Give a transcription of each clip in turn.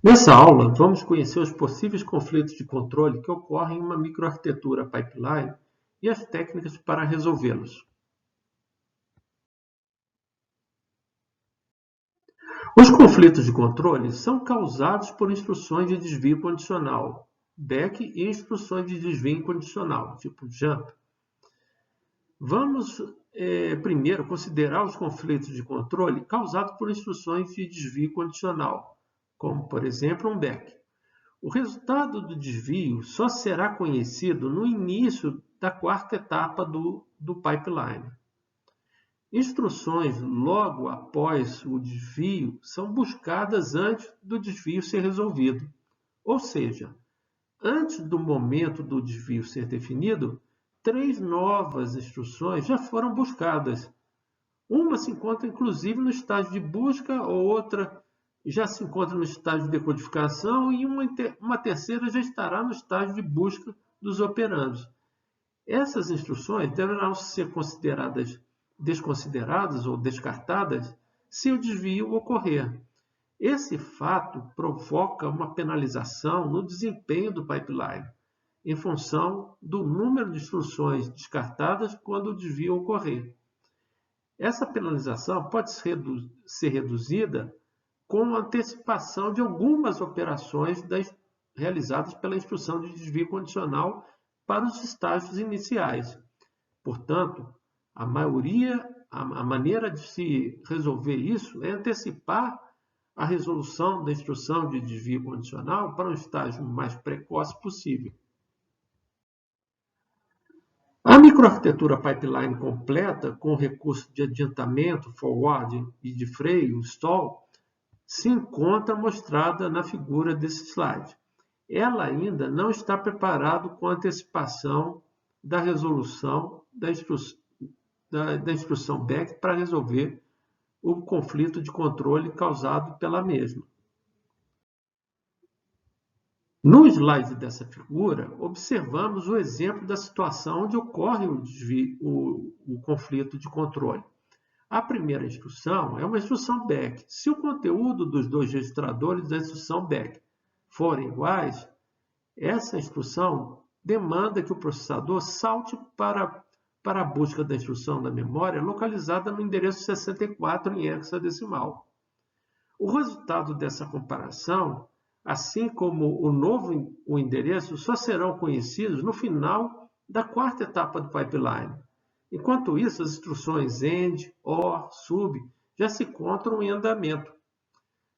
Nessa aula, vamos conhecer os possíveis conflitos de controle que ocorrem em uma microarquitetura pipeline e as técnicas para resolvê-los. Os conflitos de controle são causados por instruções de desvio condicional, back, e instruções de desvio incondicional, tipo jump. Vamos primeiro considerar os conflitos de controle causados por instruções de desvio condicional, como, por exemplo, um back. O resultado do desvio só será conhecido no início da quarta etapa do pipeline. Instruções logo após o desvio são buscadas antes do desvio ser resolvido. Ou seja, antes do momento do desvio ser definido, 3 novas instruções já foram buscadas. Uma se encontra inclusive no estágio de busca, ou outra já se encontra no estágio de decodificação e uma terceira já estará no estágio de busca dos operandos. Essas instruções deverão ser desconsideradas ou descartadas se o desvio ocorrer. Esse fato provoca uma penalização no desempenho do pipeline, em função do número de instruções descartadas quando o desvio ocorrer. Essa penalização pode ser reduzida com a antecipação de algumas operações realizadas pela instrução de desvio condicional para os estágios iniciais. Portanto, a maneira de se resolver isso é antecipar a resolução da instrução de desvio condicional para um estágio mais precoce possível. A microarquitetura pipeline completa, com recurso de adiantamento, forward, e de freio, stall, se encontra mostrada na figura desse slide. Ela ainda não está preparada com antecipação da resolução da instrução back para resolver o conflito de controle causado pela mesma. No slide dessa figura, observamos o exemplo da situação onde ocorre o conflito de controle. A primeira instrução é uma instrução back. Se o conteúdo dos dois registradores da instrução back forem iguais, essa instrução demanda que o processador salte para a busca da instrução da memória localizada no endereço 64 em hexadecimal. O resultado dessa comparação, assim como o endereço, só serão conhecidos no final da quarta etapa do pipeline. Enquanto isso, as instruções AND, OR, SUB já se encontram em andamento.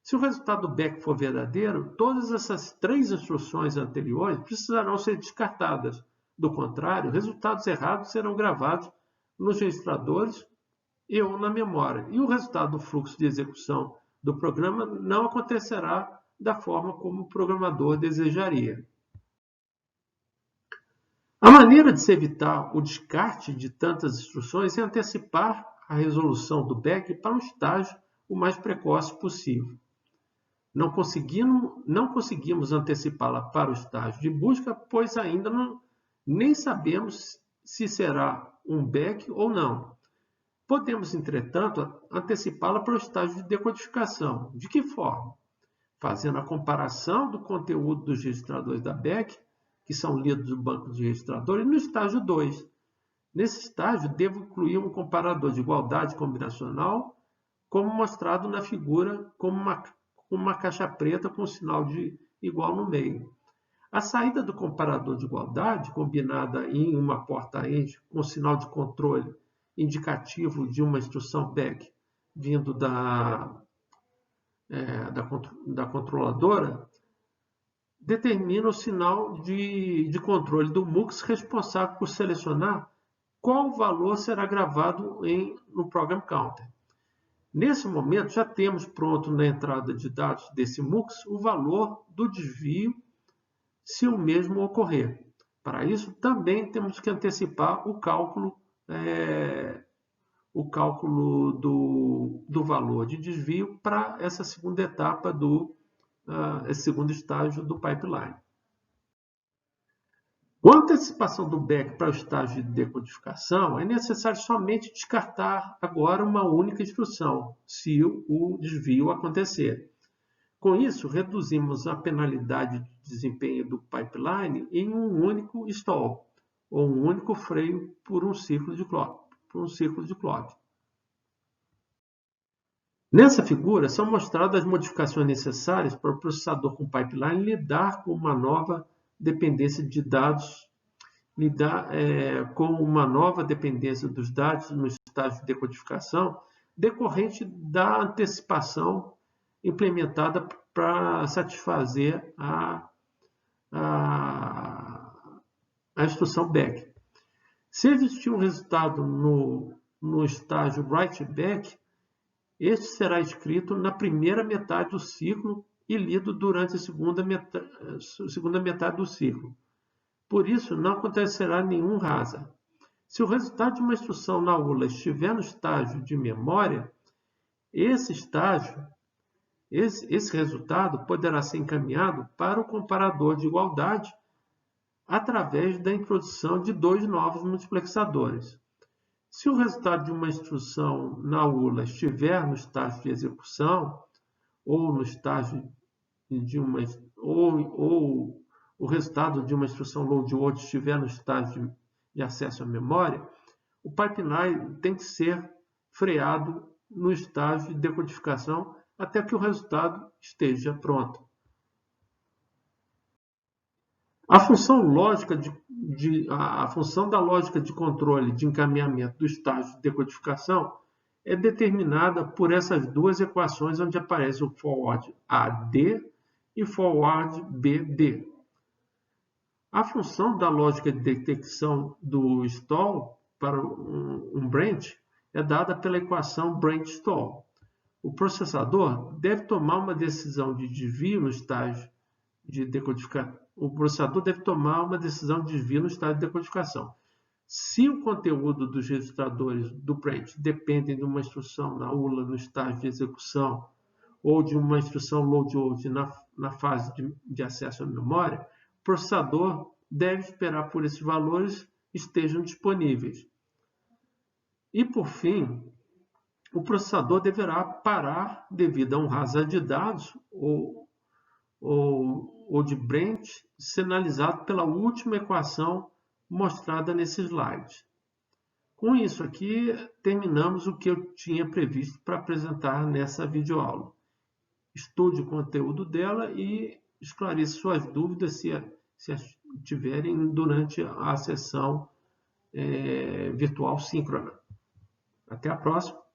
Se o resultado do back for verdadeiro, todas essas 3 instruções anteriores precisarão ser descartadas. Do contrário, resultados errados serão gravados nos registradores ou na memória, e o resultado do fluxo de execução do programa não acontecerá da forma como o programador desejaria. A maneira de se evitar o descarte de tantas instruções é antecipar a resolução do back para um estágio o mais precoce possível. Não conseguimos antecipá-la para o estágio de busca, pois ainda nem sabemos se será um back ou não. Podemos, entretanto, antecipá-la para o estágio de decodificação. De que forma? Fazendo a comparação do conteúdo dos registradores da back, que são lidos do banco de registradores, no estágio 2. Nesse estágio, devo incluir um comparador de igualdade combinacional, como mostrado na figura, como uma caixa preta com sinal de igual no meio. A saída do comparador de igualdade, combinada em uma porta AND com sinal de controle indicativo de uma instrução back vindo da controladora, determina o sinal de controle do MUX responsável por selecionar qual valor será gravado no Program Counter. Nesse momento, já temos pronto na entrada de dados desse MUX o valor do desvio, se o mesmo ocorrer. Para isso, também temos que antecipar o cálculo do valor de desvio para essa segunda etapa esse segundo estágio do pipeline. Com a antecipação do back para o estágio de decodificação, é necessário somente descartar agora uma única instrução, se o desvio acontecer. Com isso, reduzimos a penalidade de desempenho do pipeline em um único stall, ou um único freio por um ciclo de clock. Nessa figura, são mostradas as modificações necessárias para o processador com pipeline lidar com uma nova dependência de dados, com uma nova dependência dos dados no estágio de decodificação, decorrente da antecipação implementada para satisfazer a instrução back. Se existir um resultado no estágio write back, este será escrito na primeira metade do ciclo e lido durante a segunda metade do ciclo. Por isso, não acontecerá nenhum rasa. Se o resultado de uma instrução na ULA estiver no estágio de memória, esse resultado poderá ser encaminhado para o comparador de igualdade através da introdução de 2 novos multiplexadores. Se o resultado de uma instrução na ULA estiver no estágio de execução, ou no estágio ou o resultado de uma instrução load-word estiver no estágio de acesso à memória, o pipeline tem que ser freado no estágio de decodificação até que o resultado esteja pronto. A função da lógica de controle de encaminhamento do estágio de decodificação é determinada por essas duas equações onde aparece o forward AD e forward BD. A função da lógica de detecção do stall para um branch é dada pela equação branch stall. O processador deve tomar uma decisão de desvio no estágio de decodificação. Se o conteúdo dos registradores do branch dependem de uma instrução na ULA no estágio de execução ou de uma instrução load-word na fase de acesso à memória, o processador deve esperar por esses valores estejam disponíveis. E, por fim, o processador deverá parar devido a um rasa de dados ou de branch sinalizado pela última equação mostrada nesse slide. Com isso aqui, terminamos o que eu tinha previsto para apresentar nessa videoaula. Estude o conteúdo dela e esclareça suas dúvidas se as tiverem durante a sessão virtual síncrona. Até a próxima!